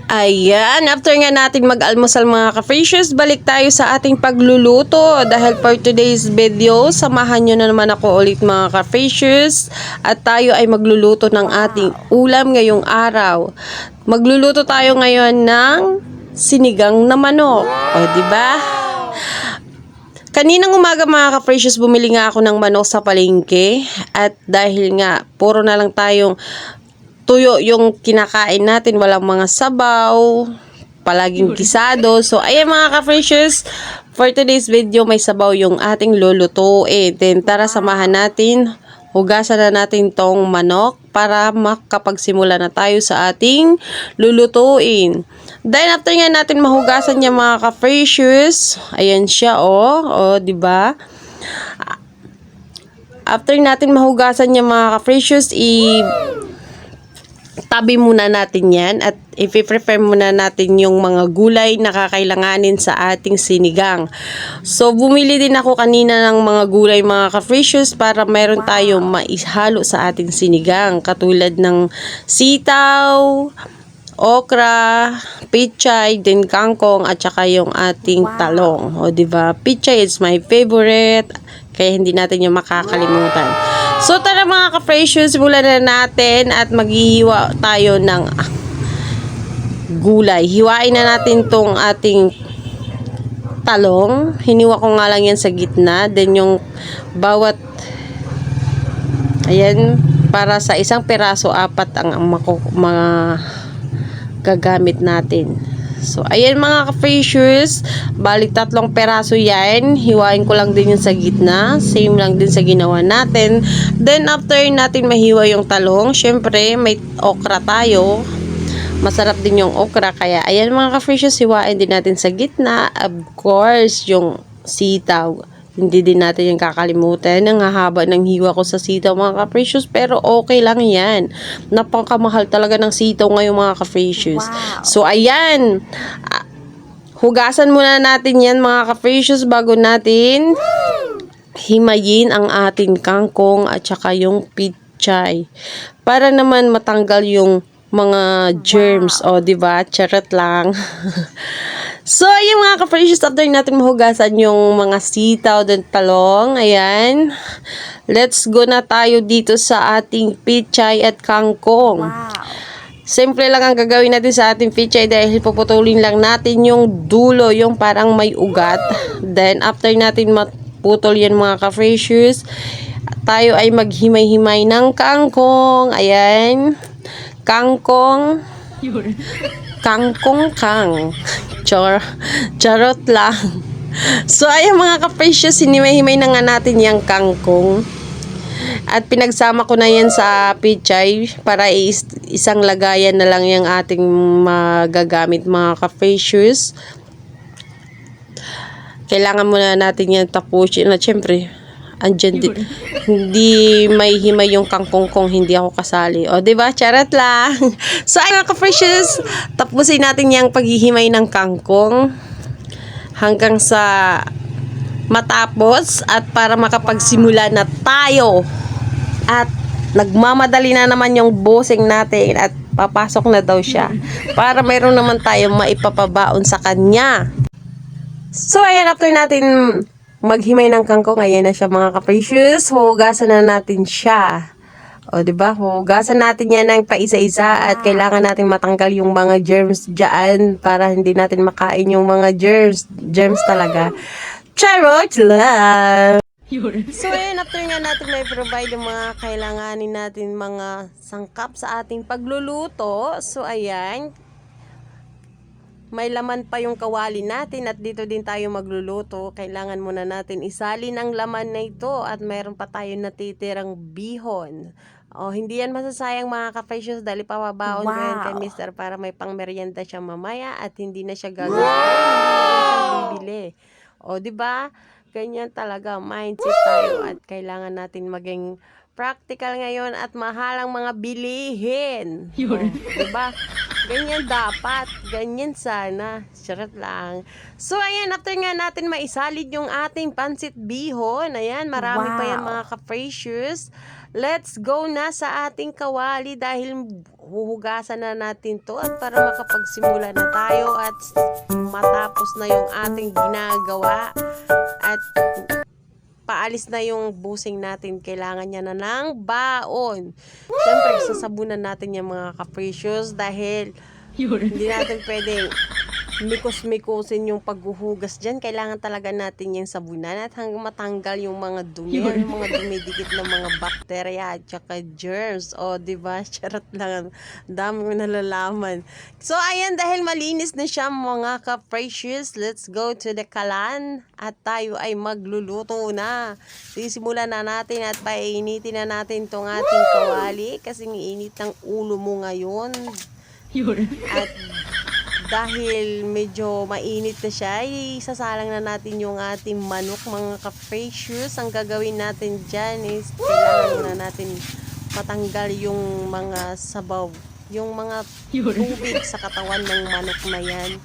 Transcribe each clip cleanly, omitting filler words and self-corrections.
Ayan, after nga natin mag-almusal mga ka-freshers, balik tayo sa ating pagluluto. Dahil for today's video, samahan nyo na naman ako ulit mga ka-freshers. At tayo ay magluluto ng ating ulam ngayong araw. Magluluto tayo ngayon ng sinigang na manok. O, diba? Kaninang umaga mga ka-freshers, bumili nga ako ng manok sa palengke. At dahil nga, puro na lang tayong tuyo yung kinakain natin, walang mga sabaw, palaging gisado. So, ayan mga ka-freshers, for today's video, may sabaw yung ating lulutuin. Then, tara samahan natin, hugasan na natin tong manok para makapagsimula na tayo sa ating lulutuin. Then, after nga natin mahugasan niya mga ka-freshers, ayan siya, oh, diba? After natin mahugasan niya mga ka-freshers, tabi muna natin yan at i-prepare muna natin yung mga gulay na kakailanganin sa ating sinigang. So, bumili din ako kanina ng mga gulay mga ka-freshers para mayroon tayong maihalo sa ating sinigang. Katulad ng sitaw, okra, pichay, din kangkong at saka yung ating talong. O, diba? Pichay is my favorite. Kaya hindi natin yung makakalimutan. So, tara mga ka-freshers, simulan na natin at maghihiwa tayo ng gulay. Hiwain na natin tong ating talong. Hiniwa ko nga lang yan sa gitna. Then, yung bawat, ayan, para sa isang peraso, 4 ang mga gagamit natin. So, ayan mga ka-freshers, balik 3 peraso yan. Hiwain ko lang din yun sa gitna. Same lang din sa ginawa natin. Then, after natin mahiwa yung talong, syempre, may okra tayo. Masarap din yung okra. Kaya, ayan mga ka-freshers, hiwain din natin sa gitna. Of course, yung sitaw. Hindi din natin yung kakalimutan. Ang hahaba ng hiwa ko sa sitaw mga ka-freshers. Pero okay lang yan. Napakamahal talaga ng sitaw ngayon mga ka-freshers. Wow. So ayan. Hugasan muna natin yan mga ka-freshers bago natin himayin ang ating kangkong at saka yung pichay. Para naman matanggal yung mga germs. O, diba? Charot lang. So, yung mga ka-freshers, after natin mahugasan yung mga sitaw at talong, ayan, let's go na tayo dito sa ating pichay at kangkong. Wow. Simple lang ang gagawin natin sa ating pichay dahil puputulin lang natin yung dulo, yung parang may ugat. Then, after natin maputol yan mga ka-freshers, tayo ay maghimay-himay ng kangkong. Ayan, kangkong. Kangkong. Charot lang. So, ayun mga ka-precious, hinimay-himay na nga natin yung kangkong. At pinagsama ko na yan sa pichay para isang lagayan na lang yung ating magagamit mga ka-precious. Kailangan muna natin yan tapusin. At syempre, andyan din. Hindi may himay yung kangkong kung hindi ako kasali. O, diba? Charot lang. So, ay mga ka-freshers, tapusin natin yung paghihimay ng kangkong hanggang sa matapos at para makapagsimula na tayo. At nagmamadali na naman yung bossing natin at papasok na daw siya para mayroon naman tayong maipapabaon sa kanya. So, ayan, after natin maghimay ng kangkong, ayan na siya mga ka-precious. Hugasan na natin siya. O, diba? Hugasan natin yan ng paisa-isa at kailangan natin matanggal yung mga germs dyan para hindi natin makain yung mga germs talaga. Charot lang! So, ayan, after nga natin may provide yung mga kailanganin natin mga sangkap sa ating pagluluto. So, ayan, may laman pa yung kawali natin at dito din tayo magluluto. Kailangan muna natin isalin ang laman na ito at mayroon pa tayo natitirang bihon. O, hindi yan masasayang mga ka-precious dahil papabaon ko yan kay Mr. para may pangmerienda siya mamaya at hindi na siya gagawin. Hindi na siya bibili. O, diba? Ganyan talaga. Mindset tayo at kailangan natin maging practical ngayon at mahalang mga bilihin. O, diba? Ganyan dapat. Ganyan sana. Charot lang. So, ayan. After nga natin maisalid yung ating pansit bihon. Ayan. Marami pa yan mga ka-freshers. let's go na sa ating kawali dahil huhugasan na natin to at para makapagsimula na tayo at matapos na yung ating ginagawa at paalis na yung busing natin, kailangan niya na ng baon. Siyempre, sasabunan natin yung mga capricious dahil hindi natin pwedeng mikos-mikosin yung paghuhugas dyan. Kailangan talaga natin yung sabunan at hanggang matanggal yung mga dumi, yung mga dumidikit ng mga bakterya at saka germs. O, diba? Charot lang. Dami mo nalalaman. So, ayan, dahil malinis na siya mga ka-precious, let's go to the kalan at tayo ay magluluto na. Sisimulan na natin at painitin na natin tong ating kawali kasi init ng ulo mo ngayon. At dahil medyo mainit na siya, isasalang na natin yung ating manok mga ka-precious. Ang gagawin natin dyan is kailangan na natin matanggal yung mga sabaw, yung mga tubig sa katawan ng manok na yan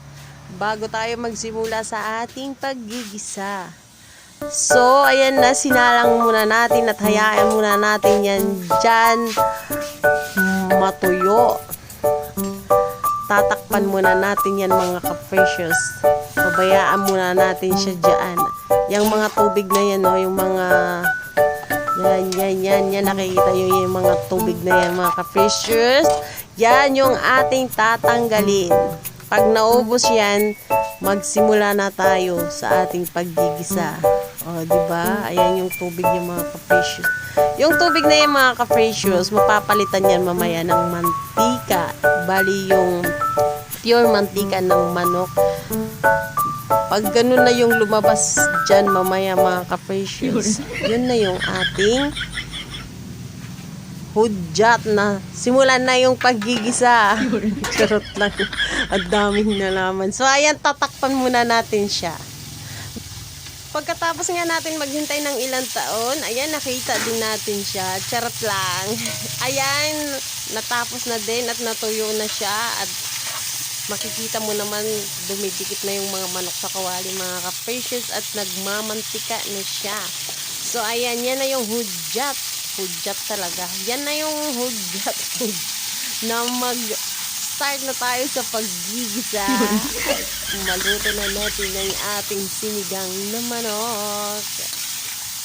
bago tayo magsimula sa ating paggigisa. So, ayan na, sinalang muna natin at hayaan muna natin yan dyan matuyo. Tatakpan muna natin yan mga ka-precious. Pabayaan muna natin siya dyan. Yung mga tubig na yan, no? Yung mga yan, nakikita nyo yung mga tubig na yan mga ka-precious. Yan yung ating tatanggalin. Pag naubos yan, magsimula na tayo sa ating paggigisa. O, diba? Ayan yung tubig yung mga ka-precious. Yung tubig na yung mga ka-precious, mapapalitan yan mamaya ng mantika. Bali yung pure mantika ng manok. Pag ganun na yung lumabas dyan mamaya mga ka-precious, yun na yung ating hudyat na. Simulan na yung paggigisa. Charot lang. At daming nalaman. So, ayan, tatakpan muna natin siya. Pagkatapos nga natin maghintay ng ilang taon, ayan, nakita din natin siya. Charot lang. Ayan, natapos na din at natuyo na siya. At makikita mo naman, dumidikit na yung mga manok sa kawali, mga ka-precious, at nagmamantika na siya. So, ayan, yan na yung hudyat. Hudyat talaga. Yan na yung hudyat na start na tayo sa paggigisa. Maluto na natin ang ating sinigang na manok.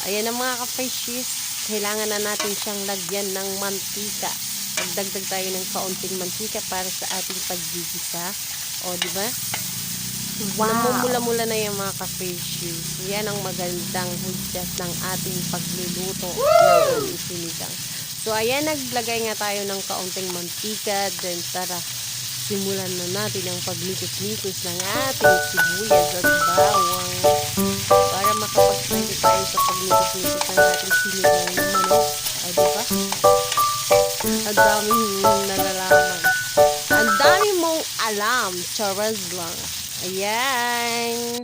Ayan ang mga ka-precious. Kailangan na natin siyang lagyan ng mantika. Magdagdag tayo ng kaunting mantika para sa ating paggigisa. O, di ba? Wow! Namumula-mula na yung mga ka-precious. Yan ang magandang hudyat ng ating pagluluto ng ating sinigang. So, ayan, naglagay nga tayo ng kaunting mantika. Then, tara, simulan na natin ang paglikos-likos ng ating sibuyas at bawang para makapag-pwede tayo sa paglikos-likos ng ating sinigang na manok. O, diba? Ang daming nalalaman. Ang dami mong alam. Charas lang. Ayan.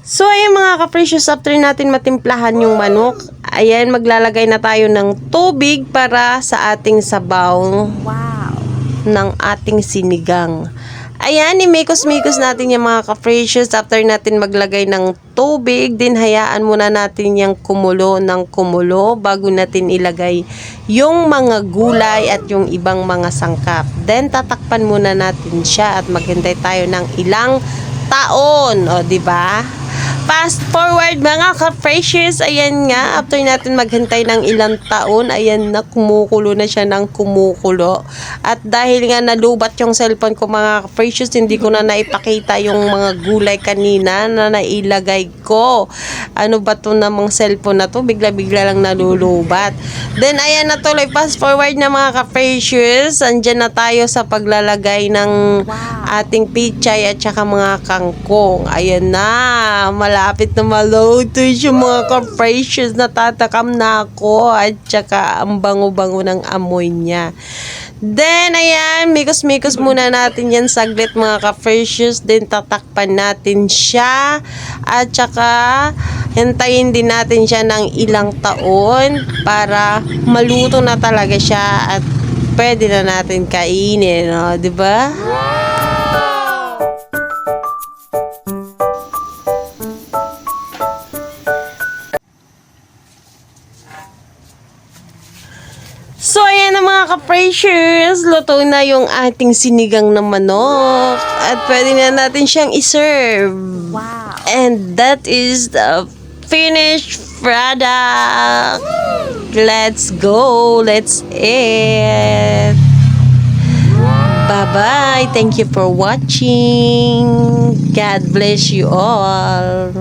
So, ayan mga ka-precious, after natin matimplahan yung manok, ayan, maglalagay na tayo ng tubig para sa ating sabaw. Wow! Ng ating sinigang. Ayan, imikos-mikos natin yung mga ka-precious. After natin maglagay ng tubig, din hayaan muna natin yung kumulo ng kumulo bago natin ilagay yung mga gulay at yung ibang mga sangkap. Then, tatakpan muna natin siya at maghintay tayo ng ilang taon. O, diba? Fast forward mga ka-precious, ayan nga, after natin maghintay ng ilang taon, ayan na, kumukulo na siya ng kumukulo. At dahil nga nalubat yung cellphone ko mga ka-precious, hindi ko na naipakita yung mga gulay kanina na nailagay ko. Ano ba to namang cellphone na to? Bigla-bigla lang nalulubat. Then ayan na tuloy, fast forward na mga ka-precious, andyan na tayo sa paglalagay ng ating pichay at saka mga kangkong. Ayan na, malapit na ma-load to yung mga ka-precious, natatakam na ako at saka ang bango-bango ng amoy niya. Then, ayan, mikos-mikos muna natin yan saglit mga ka-precious. Then, tatakpan natin siya. At saka, hintayin din natin siya ng ilang taon para maluto na talaga siya at pwede na natin kainin, no? Diba? So, ayan na mga ka-precious. Luto na yung ating sinigang na manok. At pwede na natin siyang iserve. Wow. And that is the finished product. Let's go. Let's eat. Bye-bye. Thank you for watching. God bless you all.